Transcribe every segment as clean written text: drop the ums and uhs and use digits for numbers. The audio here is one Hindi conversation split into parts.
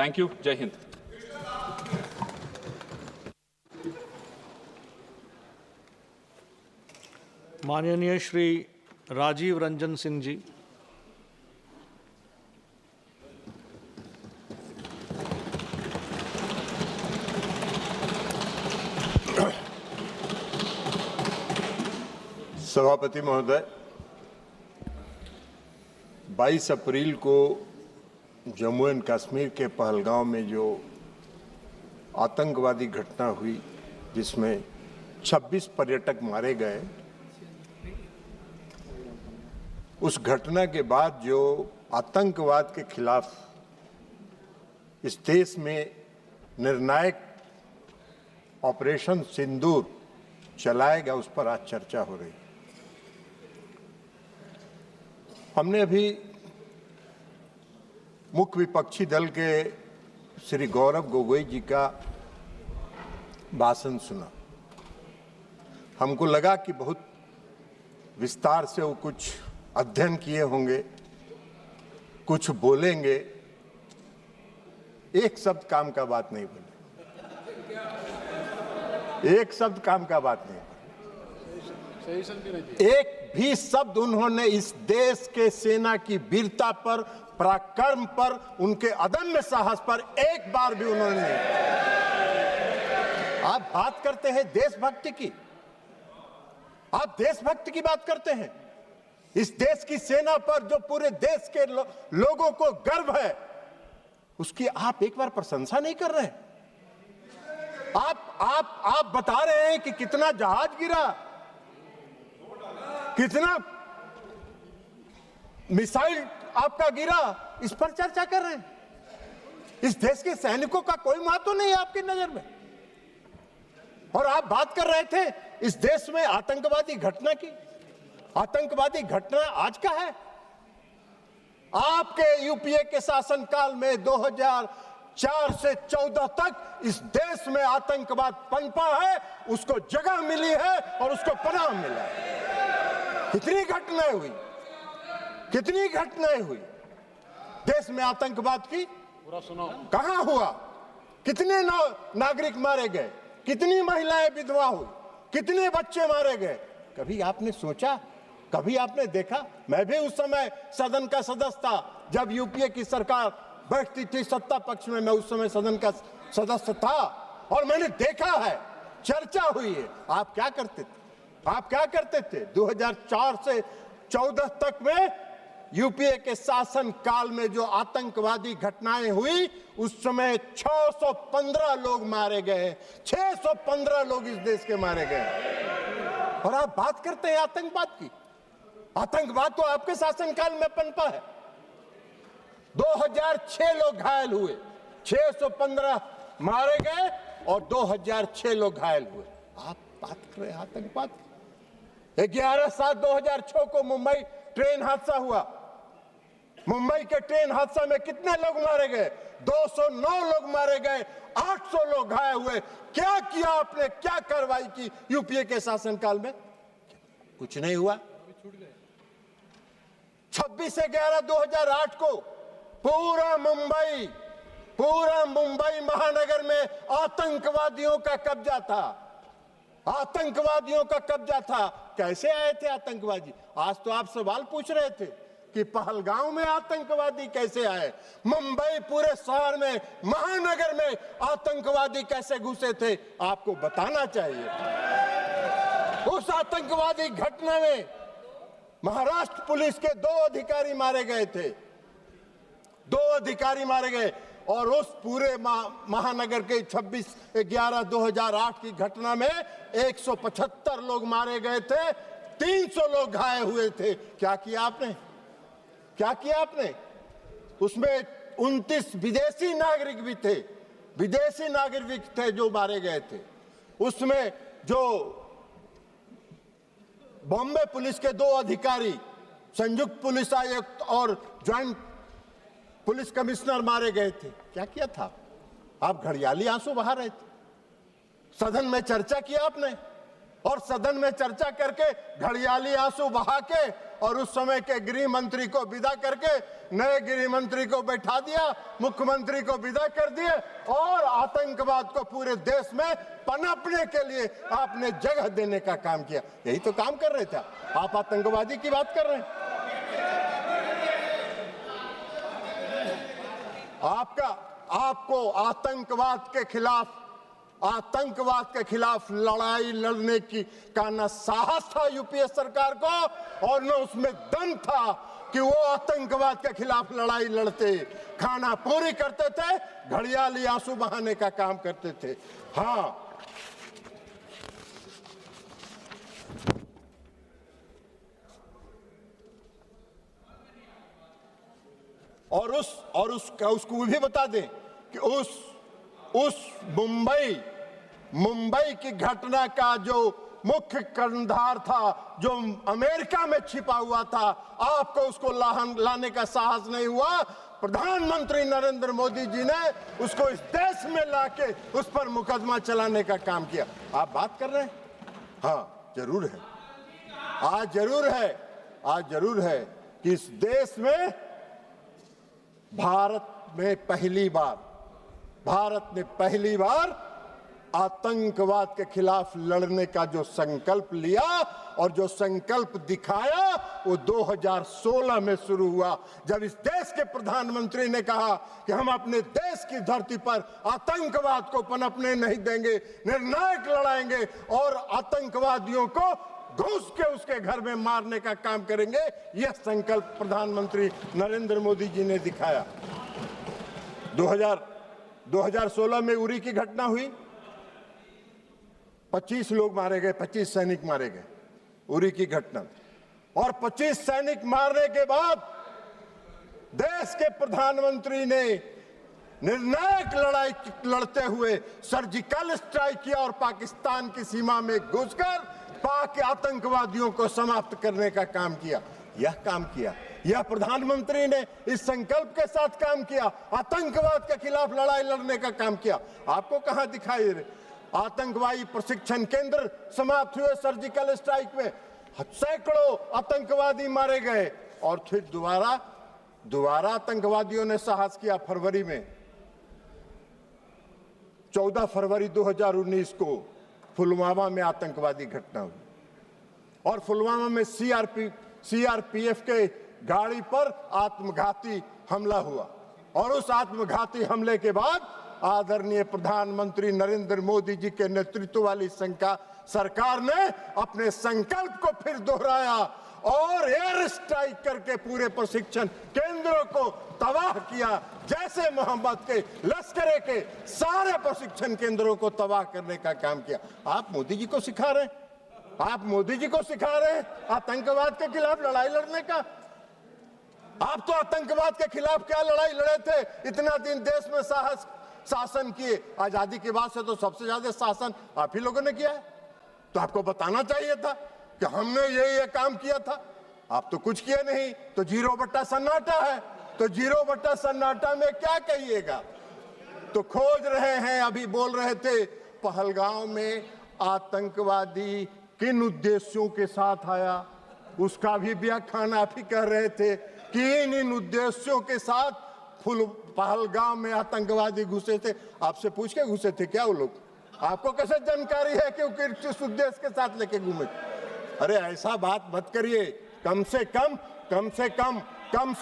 Thank you. जय हिंद। माननीय श्री राजीव रंजन सिंह जी। सभापति महोदय, 22 अप्रैल को जम्मू एंड कश्मीर के पहलगांव में जो आतंकवादी घटना हुई जिसमें 26 पर्यटक मारे गए, उस घटना के बाद जो आतंकवाद के खिलाफ इस देश में निर्णायक ऑपरेशन सिंदूर चलाएगा, उस पर आज चर्चा हो रही। हमने अभी मुख्य विपक्षी दल के श्री गौरव गोगोई जी का भाषण सुना। हमको लगा कि बहुत विस्तार से वो कुछ अध्ययन किए होंगे, कुछ बोलेंगे। एक शब्द काम का बात नहीं बोले, एक शब्द काम का बात नहीं बोले। एक भी शब्द उन्होंने इस देश के सेना की वीरता पर, पराक्रम पर, उनके अदम्य साहस पर एक बार भी उन्होंने नहीं। आप बात करते हैं देशभक्ति की, आप देशभक्ति की बात करते हैं। इस देश की सेना पर जो पूरे देश के लोगों को गर्व है, उसकी आप एक बार प्रशंसा नहीं कर रहे हैं। आप बता रहे हैं कि कितना जहाज गिरा, कितना मिसाइल आपका गिरा, इस पर चर्चा कर रहे हैं। इस देश के सैनिकों का कोई महत्व नहीं है आपकी नजर में। और आप बात कर रहे थे इस देश में आतंकवादी घटना की। आतंकवादी घटना आज का है। आपके यूपीए के शासनकाल में 2004 से 14 तक इस देश में आतंकवाद पनपा है, उसको जगह मिली है और उसको पनाह मिला है। कितनी घटनाएं हुई, कितनी घटनाएं हुई देश में आतंकवाद की। कहां हुआ, कितने नागरिक मारे गए, कितनी महिलाएं विधवा हुई, कितने बच्चे मारे गए। कभी आपने सोचा, कभी आपने देखा? मैं भी उस समय सदन का सदस्य था जब यूपीए की सरकार बैठती थी सत्ता पक्ष में। मैं उस समय सदन का सदस्य था और मैंने देखा है, चर्चा हुई है। आप क्या करते थे? आप क्या करते थे 2004 से 14 तक में यूपीए के शासन काल में जो आतंकवादी घटनाएं हुई, उस समय 615 लोग मारे गए, 615 लोग इस देश के मारे गए। और आप बात करते हैं आतंकवाद की। आतंकवाद तो आपके शासनकाल में पनपा है। 2006 लोग घायल हुए, 615 मारे गए और 2006 लोग घायल हुए। आप बात कर रहे हैं आतंकवाद की। 11/7/2006 को मुंबई ट्रेन हादसा हुआ। मुंबई के ट्रेन हादसा में कितने लोग मारे गए? 209 लोग मारे गए, 800 लोग घायल हुए। क्या किया आपने, क्या कार्रवाई की यूपीए के शासनकाल में? कुछ नहीं हुआ। 26/11/2008 को पूरा मुंबई महानगर में आतंकवादियों का कब्जा था। आतंकवादियों का कब्जा था। कैसे आए थे आतंकवादी? आज तो आप सवाल पूछ रहे थे कि पहलगांव में आतंकवादी कैसे आए, मुंबई पूरे शहर में, महानगर में आतंकवादी कैसे घुसे थे, आपको बताना चाहिए। उस आतंकवादी घटना में महाराष्ट्र पुलिस के 2 अधिकारी मारे गए थे, 2 अधिकारी मारे गए। और उस पूरे महानगर के 26/11/2008 की घटना में 175 लोग मारे गए थे, 300 लोग घायल हुए थे। क्या किया आपने? क्या किया आपने? उसमें 29 विदेशी नागरिक भी थे, विदेशी नागरिक थे जो मारे गए थे। उसमें जो बॉम्बे पुलिस के 2 अधिकारी, संयुक्त पुलिस आयुक्त और ज्वाइंट पुलिस कमिश्नर मारे गए थे। क्या किया था? आप घड़ियाली आंसू बहा रहे थे। सदन में चर्चा किया आपने, और सदन में चर्चा करके घड़ियाली आंसू बहा के और उस समय के गृह मंत्री को विदा करके नए गृह मंत्री को बैठा दिया, मुख्यमंत्री को विदा कर दिए और आतंकवाद को पूरे देश में पनपने के लिए आपने जगह देने का काम किया। यही तो काम कर रहे थे आप आतंकवादी की बात कर रहे हैं। आपको आतंकवाद के खिलाफ लड़ाई लड़ने का न साहस था यूपीए सरकार को और न उसमें दम था कि वो आतंकवाद के खिलाफ लड़ाई लड़ते, खाना पूरी करते थे, घड़ियाली आंसू बहाने का काम करते थे। हाँ, और उसको भी बता दें कि उस मुंबई की घटना का जो मुख्य कर्णधार था, जो अमेरिका में छिपा हुआ था, आपको उसको लाने का साहस नहीं हुआ। प्रधानमंत्री नरेंद्र मोदी जी ने उसको इस देश में लाके उस पर मुकदमा चलाने का काम किया। आप बात कर रहे हैं? हाँ, जरूर है। आज जरूर है कि इस देश में भारत ने पहली बार आतंकवाद के खिलाफ लड़ने का जो संकल्प लिया और जो संकल्प दिखाया वो 2016 में शुरू हुआ, जब इस देश के प्रधानमंत्री ने कहा कि हम अपने देश की धरती पर आतंकवाद को पनपने नहीं देंगे, निर्णायक लड़ाएंगे और आतंकवादियों को घुस के उसके घर में मारने का काम करेंगे। यह संकल्प प्रधानमंत्री नरेंद्र मोदी जी ने दिखाया। 2016 में उरी की घटना हुई, 25 लोग मारे गए, 25 सैनिक मारे गए, उरी की घटना। और 25 सैनिक मारने के बाद देश के प्रधानमंत्री ने निर्णायक लड़ाई लड़ते हुए सर्जिकल स्ट्राइक किया और पाकिस्तान की सीमा में घुसकर पाक आतंकवादियों को समाप्त करने का काम किया। यह प्रधानमंत्री ने इस संकल्प के साथ काम किया, आतंकवाद के खिलाफ लड़ाई लड़ने का काम किया। आपको कहां दिखाई दे रहे? आतंकवादी प्रशिक्षण केंद्र समाप्त हुए सर्जिकल स्ट्राइक में, सैकड़ों आतंकवादी मारे गए और फिर दोबारा आतंकवादियों ने साहस किया। फरवरी में 14 फरवरी 2019 को पुलवामा में आतंकवादी घटना हुई और पुलवामा में सीआरपीएफ के गाड़ी पर आत्मघाती हमला हुआ और उस आत्मघाती हमले के बाद आदरणीय प्रधानमंत्री नरेंद्र मोदी जी के नेतृत्व वाली सरकार ने अपने संकल्प को फिर दोहराया और एयर स्ट्राइक करके पूरे प्रशिक्षण केंद्रों को तबाह किया, जैसे मोहम्मद के लश्करे के सारे प्रशिक्षण केंद्रों को तबाह करने का काम किया। आप मोदी जी को सिखा रहे हैं आतंकवाद के खिलाफ लड़ाई लड़ने का। आप तो आतंकवाद के खिलाफ क्या लड़ाई लड़े थे? इतना दिन देश में शासन किए, आजादी के बाद से तो सबसे ज्यादा शासन आप ही लोगों ने किया है। तो आपको बताना चाहिए था कि हमने ये काम किया था। आप तो कुछ किए नहीं, तो 0 सन्नाटा है। तो 0 सन्नाटा में क्या कहिएगा? तो खोज रहे हैं, अभी बोल रहे थे पहलगांव में आतंकवादी किन उद्देश्यों के साथ आया, उसका भी व्याख्यान आप ही कर रहे थे कि इन उद्देश्यों के साथ पहलगांव में आतंकवादी घुसे थे। आपसे पूछ के घुसे थे क्या वो लोग? आपको कैसे जानकारी है कि वो किस उद्देश्य के साथ लेके घूमे? अरे ऐसा बात मत करिए। कम से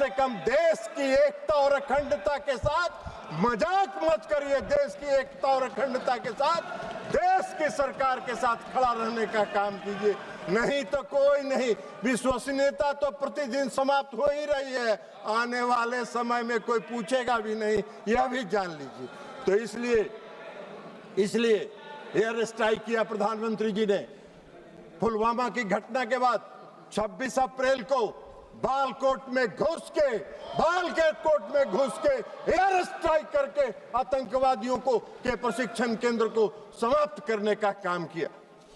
कम देश की एकता और अखंडता के साथ मजाक मत करिए। देश की एकता और अखंडता के साथ देश की सरकार के साथ खड़ा रहने का काम कीजिए, नहीं तो कोई नहीं। विश्वसनीयता तो प्रतिदिन समाप्त हो ही रही है, आने वाले समय में कोई पूछेगा भी नहीं, यह भी जान लीजिए। तो इसलिए एयर स्ट्राइक किया प्रधानमंत्री जी ने। पुलवामा की घटना के बाद 26 अप्रैल को बालकोट में घुस के एयर स्ट्राइक करके आतंकवादियों के प्रशिक्षण केंद्र को समाप्त करने का काम किया।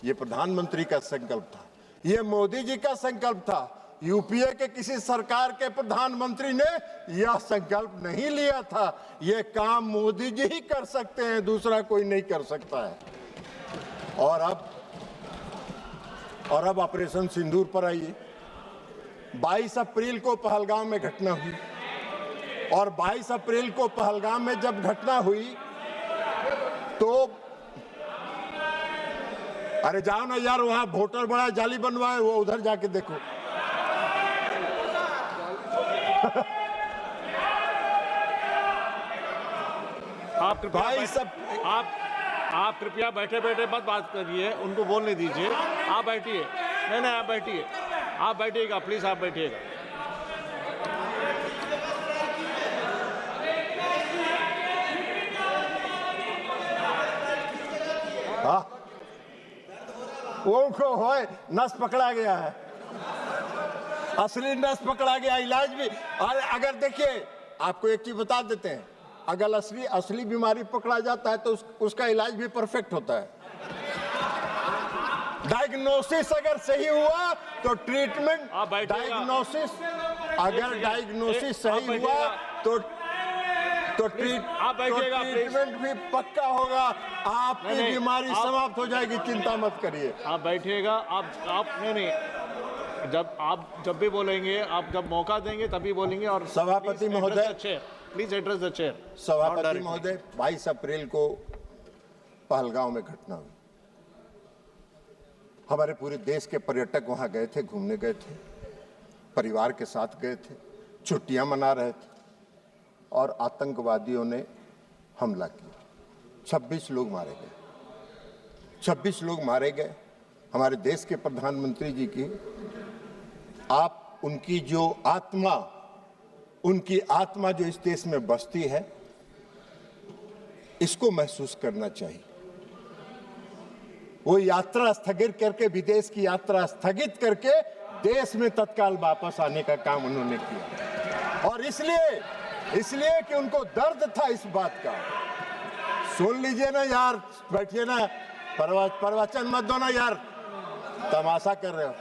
ये प्रधानमंत्री का संकल्प था, ये मोदी जी का संकल्प था। यूपीए के किसी सरकार के प्रधानमंत्री ने यह संकल्प नहीं लिया था। यह काम मोदी जी ही कर सकते हैं, दूसरा कोई नहीं कर सकता है। और अब ऑपरेशन सिंदूर पर आइए। 22 अप्रैल को पहलगाम में घटना हुई और 22 अप्रैल को पहलगाम में जब घटना हुई तो अरे जाओ ना यार, वहां वोटर बड़ा जाली बनवाए, वो उधर जाके देखो। आप कृपया भाई सब आप कृपया बैठे बैठे मत बात करिए, उनको बोलने दीजिए। आप बैठिए। नहीं, आप बैठिए, आप बैठिएगा, प्लीज आप बैठिएगा। हाँ, उनको हो नस पकड़ा गया है, असली नस पकड़ा गया। इलाज भी, अगर देखिए आपको एक चीज बता देते हैं, अगर असली बीमारी पकड़ा जाता है तो उसका इलाज भी परफेक्ट होता है। डायग्नोसिस अगर सही हुआ तो ट्रीटमेंट, डायग्नोसिस अगर डायग्नोसिस सही हुआ तो ट्रीटमेंट भी पक्का होगा, आपकी बीमारी समाप्त हो जाएगी, चिंता मत करिए। आप बैठिएगा। आप नहीं, जब भी बोलेंगे, आप जब मौका देंगे तभी बोलेंगे। और सभापति महोदय, प्लीज एड्रेस द चेयर। सभापति महोदय, 22 अप्रैल को पहलगाम में घटना हुई। हमारे पूरे देश के पर्यटक वहां गए थे, घूमने गए थे, परिवार के साथ गए थे, छुट्टियां मना रहे थे और आतंकवादियों ने हमला किया। 26 लोग मारे गए, 26 लोग मारे गए। हमारे देश के प्रधानमंत्री जी की, आप उनकी आत्मा जो इस देश में बसती है, इसको महसूस करना चाहिए। वो यात्रा स्थगित करके, विदेश की यात्रा स्थगित करके देश में तत्काल वापस आने का काम उन्होंने किया। और इसलिए कि उनको दर्द था इस बात का। सुन लीजिए ना यार, बैठिए ना, प्रवचन मत दो ना यार, तमाशा कर रहे हो।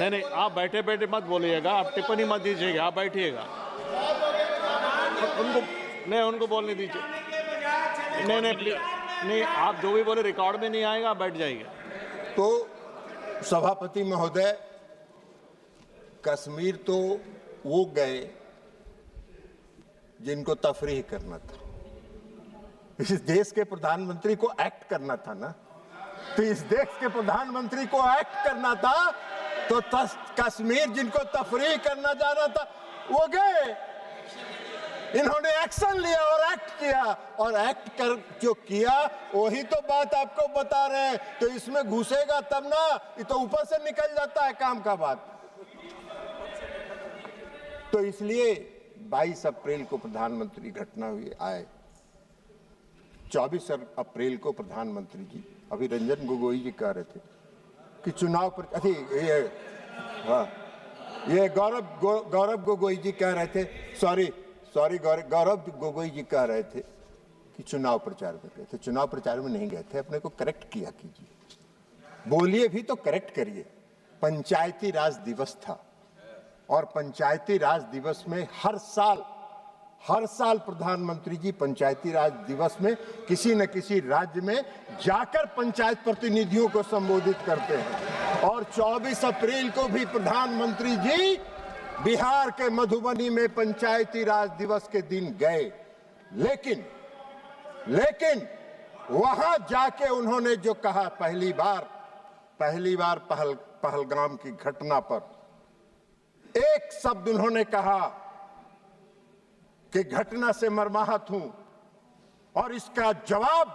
नहीं, आप बैठे बैठे मत बोलिएगा, आप टिप्पणी मत दीजिएगा, आप बैठिएगा। उनको बोलने दीजिए। नहीं प्लीज, नहीं, आप जो भी बोले रिकॉर्ड में नहीं आएगा, आप बैठ जाइए। तो सभापति महोदय, कश्मीर तो वो गए जिनको तफरीह करना था। इस देश के प्रधानमंत्री को एक्ट करना था ना, तो इस देश के प्रधानमंत्री को एक्ट करना था, तो कश्मीर जिनको तफरीह करना जाना था वो गए। इन्होंने एक्शन लिया और एक्ट किया, और एक्ट कर जो किया वही तो बात आपको बता रहे हैं। तो इसमें घुसेगा तब ना, ये तो ऊपर से निकल जाता है काम का बात। तो इसलिए 22 अप्रैल को प्रधानमंत्री घटना हुई आए। 24 अप्रैल को प्रधानमंत्री जी, अभी रंजन गोगोई जी कह रहे थे कि चुनाव पर, ये गौरव गोगोई जी कह रहे थे, सॉरी गौरव गोगोई जी कह रहे थे कि चुनाव प्रचार में गए थे। चुनाव प्रचार में नहीं गए थे, अपने को करेक्ट किया कीजिए, बोलिए भी तो करेक्ट करिए। पंचायती राज दिवस था, और पंचायती राज दिवस में हर साल प्रधानमंत्री जी पंचायती राज दिवस में किसी न किसी राज्य में जाकर पंचायत प्रतिनिधियों को संबोधित करते हैं। और 24 अप्रैल को भी प्रधानमंत्री जी बिहार के मधुबनी में पंचायती राज दिवस के दिन गए। लेकिन वहां जाके उन्होंने जो कहा, पहली बार पहलगाम की घटना पर एक शब्द उन्होंने कहा कि घटना से मर्माहत हूं, और इसका जवाब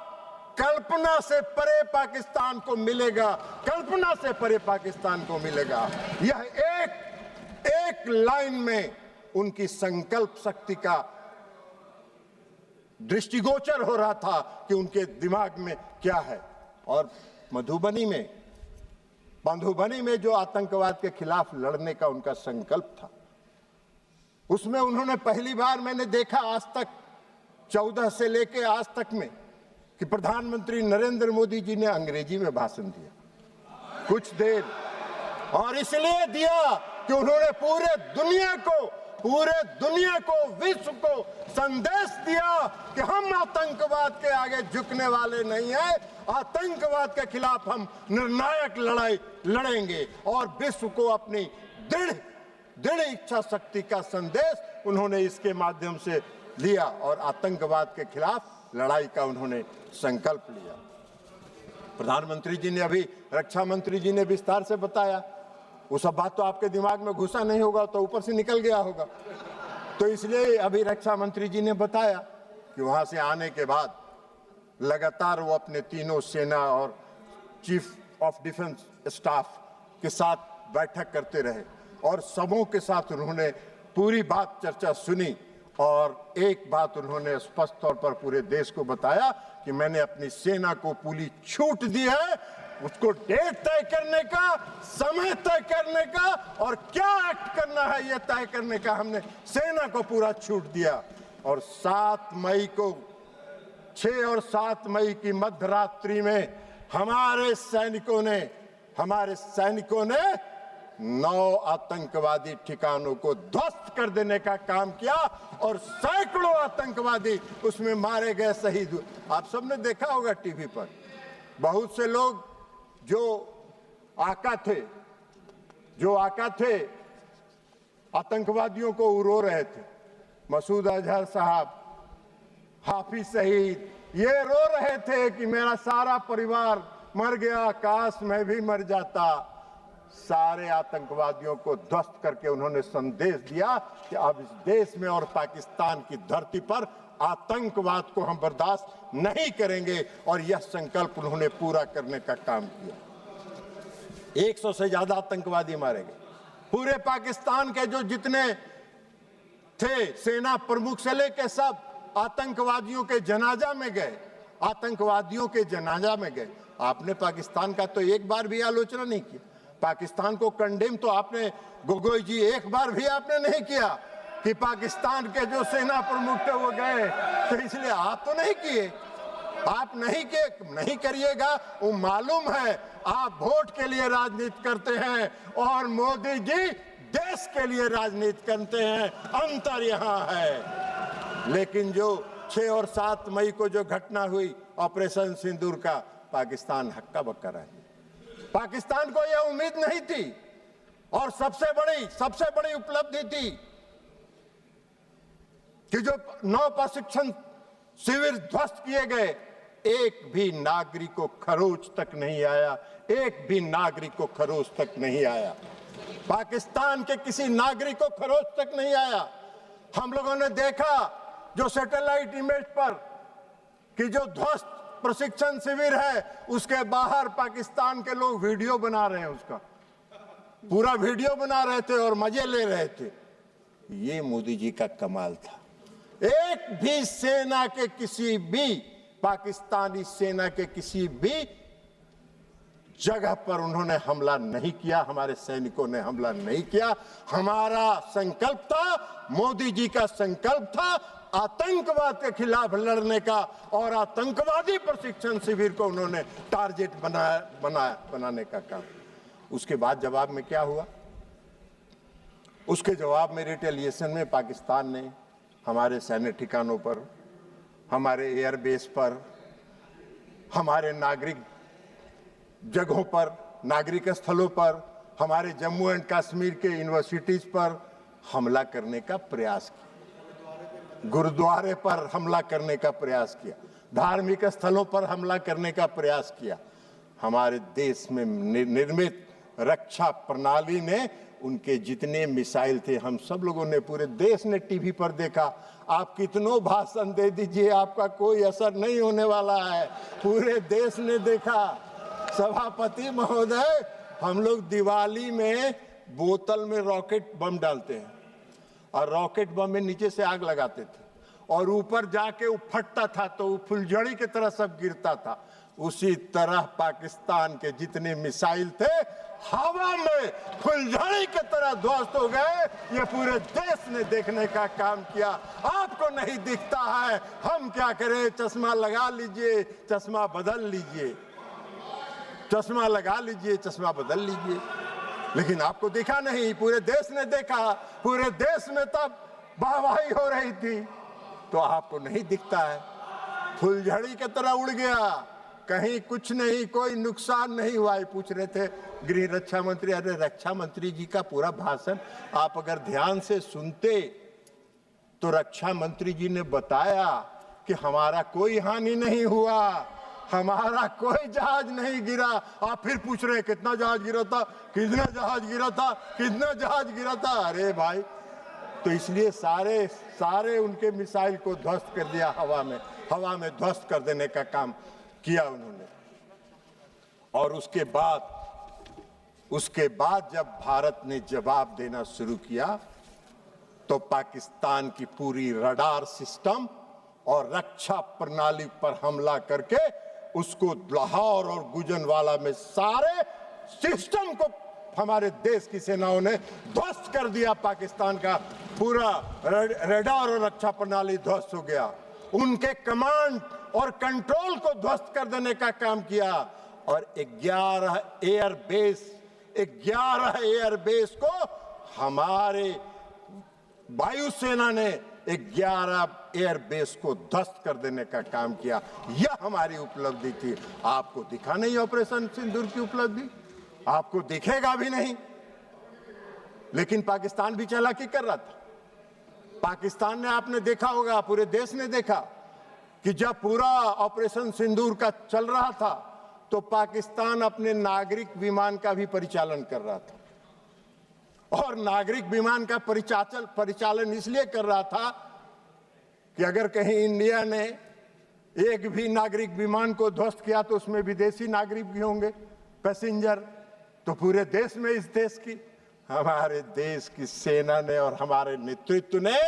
कल्पना से परे पाकिस्तान को मिलेगा, कल्पना से परे पाकिस्तान को मिलेगा। यह एक लाइन में उनकी संकल्प शक्ति का दृष्टिगोचर हो रहा था कि उनके दिमाग में क्या है। और मधुबनी में जो आतंकवाद के खिलाफ लड़ने का उनका संकल्प था, उसमें उन्होंने पहली बार मैंने देखा आज तक 14 से लेके आज तक में कि प्रधानमंत्री नरेंद्र मोदी जी ने अंग्रेजी में भाषण दिया कुछ देर, और इसलिए दिया कि उन्होंने पूरे दुनिया को पूरे दुनिया को, विश्व को संदेश दिया कि हम आतंकवाद के आगे झुकने वाले नहीं हैं। आतंकवाद के खिलाफ हम निर्णायक लड़ाई लड़ेंगे और विश्व को अपनी दृढ़ इच्छा शक्ति का संदेश उन्होंने इसके माध्यम से लिया और आतंकवाद के खिलाफ लड़ाई का उन्होंने संकल्प लिया। प्रधानमंत्री जी ने, अभी रक्षा मंत्री जी ने विस्तार से बताया। वो सब बात तो आपके दिमाग में घुसा नहीं होगा, तो ऊपर से निकल गया होगा। तो इसलिए अभी रक्षा मंत्री जी ने बताया कि वहां से आने के बाद लगातार वो अपने तीनों सेना और चीफ ऑफ डिफेंस स्टाफ के साथ बैठक करते रहे और सबों के साथ उन्होंने पूरी बात चर्चा सुनी और एक बात उन्होंने स्पष्ट तौर पर पूरे देश को बताया कि मैंने अपनी सेना को पूरी छूट दी है, उसको डेट तय करने का, समय तय करने का और क्या एक्ट करना है ये तय करने का हमने सेना को पूरा छूट दिया। और 7 मई को, 6 और 7 मई की मध्यरात्रि में हमारे सैनिकों ने 9 आतंकवादी ठिकानों को ध्वस्त कर देने का काम किया और सैकड़ों आतंकवादी उसमें मारे गए, शहीद हुए। आप सबने देखा होगा टीवी पर, बहुत से लोग जो आका थे आतंकवादियों को रो रहे थे। मसूद अजहर साहब, हाफिज शहीद, ये रो रहे थे कि मेरा सारा परिवार मर गया, काश मैं भी मर जाता। सारे आतंकवादियों को ध्वस्त करके उन्होंने संदेश दिया कि अब इस देश में और पाकिस्तान की धरती पर आतंकवाद को हम बर्दाश्त नहीं करेंगे और यह संकल्प उन्होंने पूरा करने का काम किया। 100 से ज्यादा आतंकवादी मारे गए। पूरे पाकिस्तान के जो जितने थे सेना प्रमुख से लेकर सब आतंकवादियों के जनाजा में गए, आपने पाकिस्तान का तो एक बार भी आलोचना नहीं की। पाकिस्तान को कंडेम तो आपने, गोगोई जी, एक बार भी आपने नहीं किया कि पाकिस्तान के जो सेना प्रमुख थे वो गए, तो इसलिए आप तो नहीं किए। आप नहीं करिएगा। वो मालूम है आप वोट के लिए राजनीति करते हैं और मोदी जी देश के लिए राजनीति करते हैं, अंतर यहाँ है। लेकिन जो 6 और 7 मई को जो घटना हुई ऑपरेशन सिंदूर का, पाकिस्तान हक्का बक्का रहा। पाकिस्तान को यह उम्मीद नहीं थी और सबसे बड़ी उपलब्धि थी कि जो 9 प्रशिक्षण शिविर ध्वस्त किए गए, एक भी नागरिक को खरोच तक नहीं आया। पाकिस्तान के किसी नागरिक को खरोच तक नहीं आया। हम लोगों ने देखा जो सैटेलाइट इमेज पर कि जो ध्वस्त प्रशिक्षण शिविर है उसके बाहर पाकिस्तान के लोग वीडियो बना रहे हैं, उसका पूरा वीडियो बना रहे थे और मजे ले रहे थे। ये मोदी जी का कमाल था। एक भी सेना के किसी भी, पाकिस्तानी सेना के किसी भी जगह पर उन्होंने हमला नहीं किया, हमारे सैनिकों ने हमला नहीं किया। हमारा संकल्प था, मोदी जी का संकल्प था आतंकवाद के खिलाफ लड़ने का और आतंकवादी प्रशिक्षण शिविर को उन्होंने टारगेट बनाने का काम। उसके बाद जवाब में क्या हुआ? उसके जवाब में रिटेलिएशन में पाकिस्तान ने हमारे सैन्य ठिकानों पर, हमारे एयरबेस पर, हमारे नागरिक जगहों पर, नागरिक स्थलों पर, हमारे जम्मू एंड कश्मीर के यूनिवर्सिटीज पर हमला करने का प्रयास किया, गुरुद्वारे पर हमला करने का प्रयास किया, धार्मिक स्थलों पर हमला करने का प्रयास किया। हमारे देश में निर्मित रक्षा प्रणाली ने उनके जितने मिसाइल थे, हम सब लोगों ने, पूरे देश ने टीवी पर देखा। आप कितनों भाषण दे दीजिए, आपका कोई असर नहीं होने वाला है। पूरे देश ने देखा। सभापति महोदय, हम लोग दिवाली में बोतल में रॉकेट बम डालते हैं और रॉकेट बम में नीचे से आग लगाते थे और ऊपर जाके वो फटता था तो वो फुलझड़ी की तरह सब गिरता था। उसी तरह पाकिस्तान के जितने मिसाइल थे हवा में फुलझड़ी की तरह ध्वस्त हो गए। ये पूरे देश ने देखने का काम किया। आपको नहीं दिखता है, हम क्या करें? चश्मा लगा लीजिए, चश्मा बदल लीजिए, चश्मा लगा लीजिए, चश्मा बदल लीजिए। लेकिन आपको दिखा नहीं, पूरे देश ने देखा, पूरे देश में तब वाहवाही हो रही थी, तो आपको नहीं दिखता है। फुलझड़ी की तरह उड़ गया, कहीं कुछ नहीं, कोई नुकसान नहीं हुआ। पूछ रहे थे गृह रक्षा मंत्री, अरे रक्षा मंत्री जी का पूरा भाषण आप अगर ध्यान से सुनते तो रक्षा मंत्री जी ने बताया कि हमारा कोई हानि नहीं हुआ, हमारा कोई जहाज नहीं गिरा। आप फिर पूछ रहे हैं कितना जहाज गिरा था, कितना जहाज गिरा था, कितना जहाज गिरा था। अरे भाई, तो इसलिए सारे उनके मिसाइल को ध्वस्त कर दिया, हवा में ध्वस्त कर देने का काम किया उन्होंने। और उसके बाद जब भारत ने जवाब देना शुरू किया तो पाकिस्तान की पूरी रडार सिस्टम और रक्षा प्रणाली पर हमला करके उसको लाहौर और गुजरांवाला में सारे सिस्टम को हमारे देश की सेनाओं ने ध्वस्त कर दिया। पाकिस्तान का पूरा रडार और रक्षा प्रणाली ध्वस्त हो गया। उनके कमांड और कंट्रोल को ध्वस्त कर देने का काम किया। और 11 एयरबेस को हमारे वायुसेना ने 11 एयरबेस को ध्वस्त कर देने का काम किया। यह हमारी उपलब्धि थी। आपको दिखा नहीं ऑपरेशन सिंदूर की उपलब्धि, आपको दिखेगा भी नहीं। लेकिन पाकिस्तान भी चालाकी कर रहा था। पाकिस्तान ने, आपने देखा होगा, पूरे देश ने देखा कि जब पूरा ऑपरेशन सिंदूर का चल रहा था तो पाकिस्तान अपने नागरिक विमान का भी परिचालन कर रहा था। और नागरिक विमान का परिचालन इसलिए कर रहा था कि अगर कहीं इंडिया ने एक भी नागरिक विमान को ध्वस्त किया तो उसमें विदेशी नागरिक भी होंगे, पैसेंजर। तो पूरे देश में, इस देश की, हमारे देश की सेना ने और हमारे नेतृत्व ने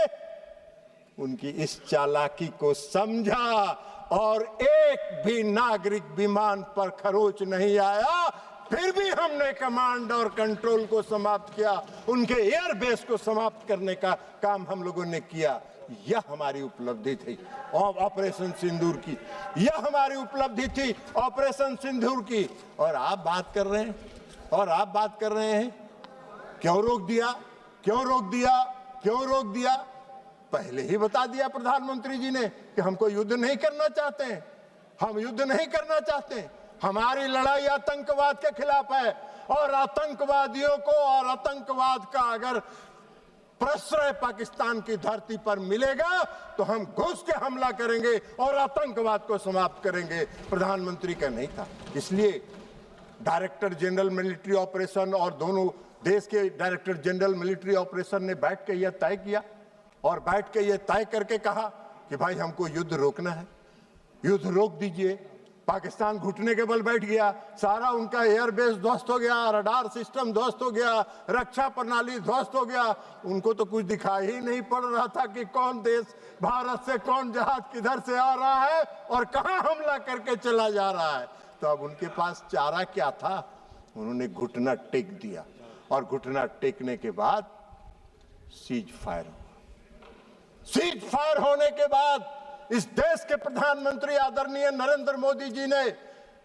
उनकी इस चालाकी को समझा और एक भी नागरिक विमान पर खरोच नहीं आया। फिर भी हमने कमांड और कंट्रोल को समाप्त किया, उनके एयरबेस को समाप्त करने का काम हम लोगों ने किया। यह हमारी उपलब्धि थी ऑपरेशन सिंदूर की, यह हमारी उपलब्धि थी ऑपरेशन सिंदूर की। और आप बात कर रहे हैं क्यों रोक दिया, क्यों रोक दिया, क्यों रोक दिया। पहले ही बता दिया प्रधानमंत्री जी ने कि हमको युद्ध नहीं करना चाहते हैं, हम युद्ध नहीं करना चाहते। हमारी लड़ाई आतंकवाद के खिलाफ है और आतंकवादियों को और आतंकवाद का अगर प्रश्रय पाकिस्तान की धरती पर मिलेगा तो हम घुस के हमला करेंगे और आतंकवाद को समाप्त करेंगे। प्रधानमंत्री का नहीं था। इसलिए डायरेक्टर जनरल मिलिट्री ऑपरेशन और दोनों देश के डायरेक्टर जनरल मिलिट्री ऑपरेशन ने बैठ के यह तय किया और बैठ के यह तय करके कहा कि भाई हमको युद्ध रोकना है, युद्ध रोक दीजिए। पाकिस्तान घुटने के बल बैठ गया, सारा उनका एयरबेस ध्वस्त हो गया, रडार सिस्टम ध्वस्त हो गया, रक्षा प्रणाली ध्वस्त हो गया। उनको तो कुछ दिखाई ही नहीं पड़ रहा था कि कौन देश भारत से कौन जहाज किधर से आ रहा है और कहां हमला करके चला जा रहा है। तो अब उनके पास चारा क्या था, उन्होंने घुटना टेक दिया और घुटना टेकने के बाद सीज फायर होने के बाद इस देश के प्रधानमंत्री आदरणीय नरेंद्र मोदी जी ने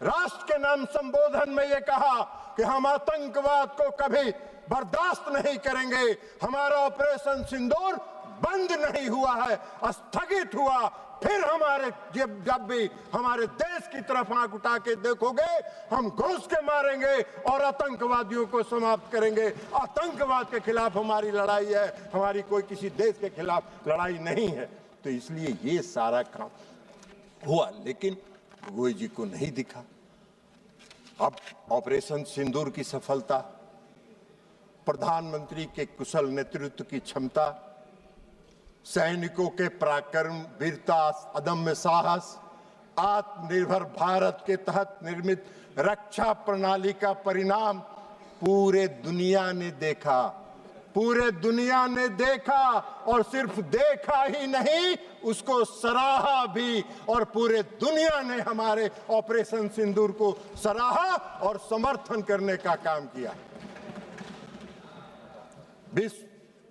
राष्ट्र के नाम संबोधन में यह कहा कि हम आतंकवाद को कभी बर्दाश्त नहीं करेंगे। हमारा ऑपरेशन सिंदूर बंद नहीं हुआ है, स्थगित हुआ। फिर हमारे जब भी हमारे देश की तरफ आंख उठा के देखोगे, हम घुस के मारेंगे और आतंकवादियों को समाप्त करेंगे। आतंकवाद के खिलाफ हमारी लड़ाई है, हमारी कोई किसी देश के खिलाफ लड़ाई नहीं है। तो इसलिए ये सारा काम हुआ, लेकिन गोगोई जी को नहीं दिखा। अब ऑपरेशन सिंदूर की सफलता, प्रधानमंत्री के कुशल नेतृत्व की क्षमता, सैनिकों के पराक्रम, वीरता, अदम्य साहस, आत्मनिर्भर भारत के तहत निर्मित रक्षा प्रणाली का परिणाम पूरे दुनिया ने देखा। पूरे दुनिया ने देखा और सिर्फ देखा ही नहीं, उसको सराहा भी। और पूरे दुनिया ने हमारे ऑपरेशन सिंदूर को सराहा और समर्थन करने का काम किया।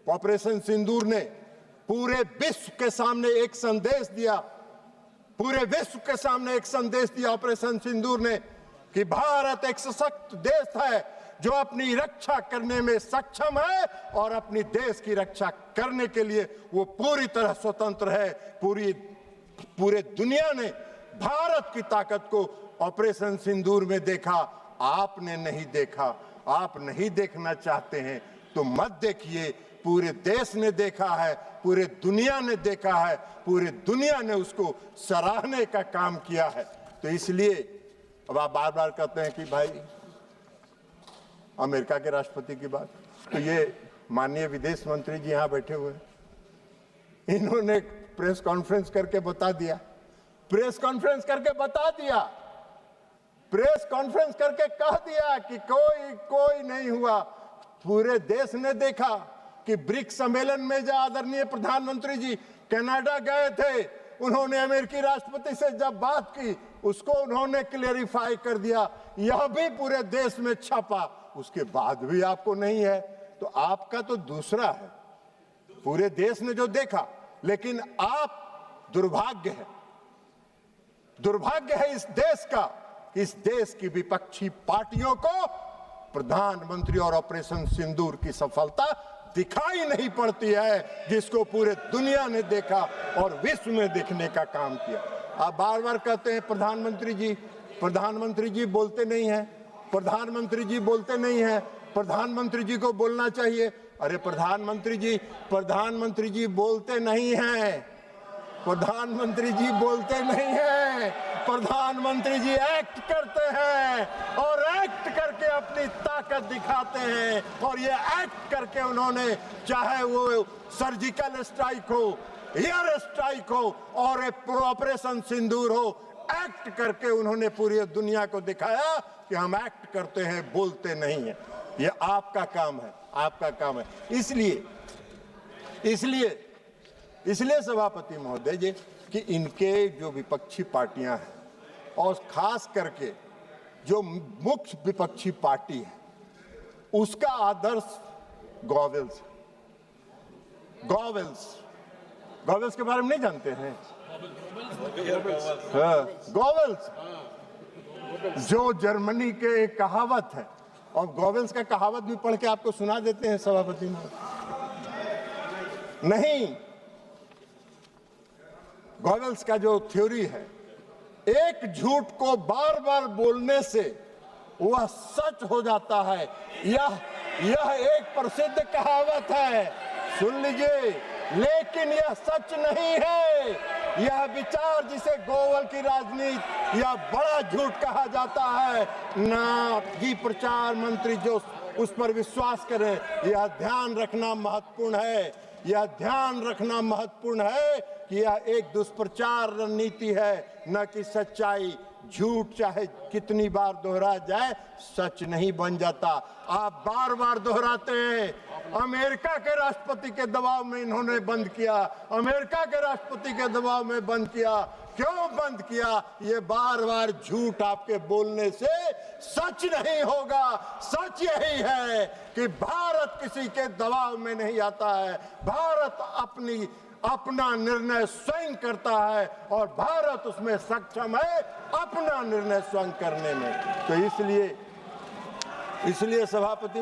ऑपरेशन सिंदूर ने पूरे विश्व के सामने एक संदेश दिया, पूरे विश्व के सामने एक संदेश दिया ऑपरेशन सिंदूर ने कि भारत एक सशक्त देश है, जो अपनी रक्षा करने में सक्षम है और अपनी देश की रक्षा करने के लिए वो पूरी तरह स्वतंत्र है। पूरे दुनिया ने भारत की ताकत को ऑपरेशन सिंदूर में देखा, आपने नहीं देखा। आप नहीं देखना चाहते हैं तो मत देखिए। पूरे देश ने देखा है, पूरे दुनिया ने देखा है, पूरे दुनिया ने उसको सराहने का काम किया है। तो इसलिए अब आप बार बार कहते हैं कि भाई अमेरिका के राष्ट्रपति की बात, तो ये माननीय विदेश मंत्री जी यहाँ बैठे हुए हैं, इन्होंने प्रेस कॉन्फ्रेंस करके बता दिया, प्रेस कॉन्फ्रेंस करके बता दिया, प्रेस कॉन्फ्रेंस करके कह दिया कि कोई नहीं हुआ। पूरे देश ने देखा कि ब्रिक्स सम्मेलन में जब आदरणीय प्रधानमंत्री जी कनाडा गए थे, उन्होंने अमेरिकी राष्ट्रपति से जब बात की, उसको उन्होंने क्लेरिफाई कर दिया, यह भी पूरे देश में छपा। उसके बाद भी आपको नहीं है, तो आपका तो दूसरा है। पूरे देश ने जो देखा, लेकिन आप दुर्भाग्य है इस देश का, इस देश की विपक्षी पार्टियों को प्रधानमंत्री और ऑपरेशन सिंदूर की सफलता दिखाई नहीं पड़ती है, जिसको पूरे दुनिया ने देखा और विश्व में देखने का काम किया। आप बार बार कहते हैं प्रधानमंत्री जी बोलते नहीं हैं, प्रधानमंत्री जी बोलते नहीं हैं, प्रधानमंत्री जी को बोलना चाहिए। अरे प्रधानमंत्री जी बोलते नहीं हैं, प्रधानमंत्री जी बोलते नहीं हैं, प्रधानमंत्री जी एक्ट करते हैं और एक्ट करके अपनी ताकत दिखाते हैं। और ये एक्ट करके उन्होंने, चाहे वो सर्जिकल स्ट्राइक हो, एयर स्ट्राइक हो और ऑपरेशन सिंदूर हो, एक्ट करके उन्होंने पूरी दुनिया को दिखाया कि हम एक्ट करते हैं, बोलते नहीं हैं। ये आपका काम है, आपका काम है। इसलिए सभापति महोदय जी कि इनके जो विपक्षी पार्टियां हैं और खास करके जो मुख्य विपक्षी पार्टी है, उसका आदर्श गॉवेल्स के बारे में नहीं जानते हैं? गॉवेल्स जो जर्मनी के एक कहावत है, और गॉवेल्स का कहावत भी पढ़ के आपको सुना देते हैं सभापति महोदय। नहीं, गॉवेल्स का जो थ्योरी है, एक झूठ को बार बार बोलने से वह सच हो जाता है। यह एक प्रसिद्ध कहावत है, सुन लीजिए, लेकिन यह सच नहीं है। यह विचार जिसे गोवल की राजनीति या बड़ा झूठ कहा जाता है ना, कि प्रचार मंत्री जो उस पर विश्वास करें, यह ध्यान रखना महत्वपूर्ण है। यह ध्यान रखना महत्वपूर्ण है कि यह एक दुष्प्रचार रणनीति है, न कि सच्चाई। झूठ चाहे कितनी बार दोहराया जाए, सच नहीं बन जाता। आप बार बार दोहराते हैं। अमेरिका के राष्ट्रपति के दबाव में इन्होंने बंद किया, अमेरिका के राष्ट्रपति के दबाव में बंद किया। क्यों बंद किया? ये बार बार झूठ आपके बोलने से सच नहीं होगा। सच यही है कि भारत किसी के दबाव में नहीं आता है। भारत अपना निर्णय स्वयं करता है और भारत उसमें सक्षम है अपना निर्णय स्वयं करने में। तो इसलिए सभापति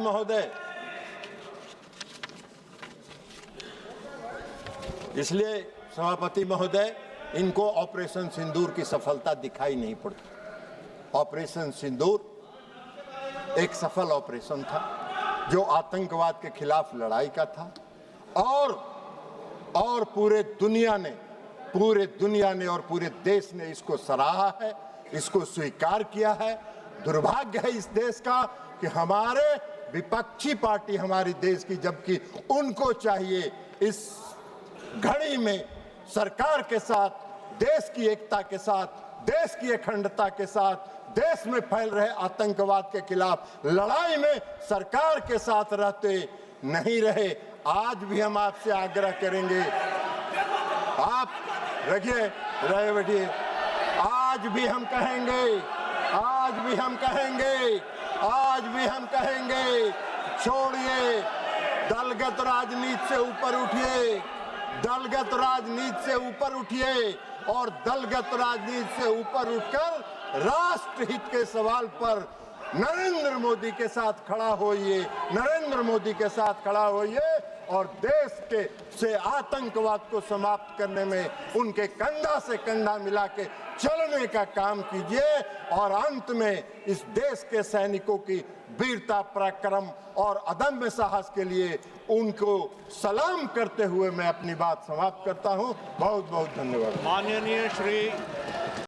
महोदय, इनको ऑपरेशन सिंदूर की सफलता दिखाई नहीं पड़ती। ऑपरेशन सिंदूर एक सफल ऑपरेशन था जो आतंकवाद के खिलाफ लड़ाई का था, और पूरे दुनिया ने और पूरे देश ने इसको सराहा है, इसको स्वीकार किया है। दुर्भाग्य है इस देश का कि हमारे विपक्षी पार्टी हमारी देश की, जबकि उनको चाहिए इस घड़ी में सरकार के साथ, देश की एकता के साथ, देश की अखंडता के साथ, देश में फैल रहे आतंकवाद के खिलाफ लड़ाई में सरकार के साथ रहते नहीं रहे। आज भी हम आपसे आग्रह करेंगे, आप बैठिए। आज भी हम कहेंगे, छोड़िए दलगत राजनीति से ऊपर उठिए, दलगत राजनीति से ऊपर उठिए और दलगत राजनीति से ऊपर उठकर राष्ट्रहित के सवाल पर नरेंद्र मोदी के साथ खड़ा होइए, नरेंद्र मोदी के साथ खड़ा होइए और देश के से आतंकवाद को समाप्त करने में उनके कंधा से कंधा मिला के चलने का काम कीजिए। और अंत में इस देश के सैनिकों की वीरता, पराक्रम और अदम्य साहस के लिए उनको सलाम करते हुए मैं अपनी बात समाप्त करता हूं। बहुत बहुत धन्यवाद। माननीय श्री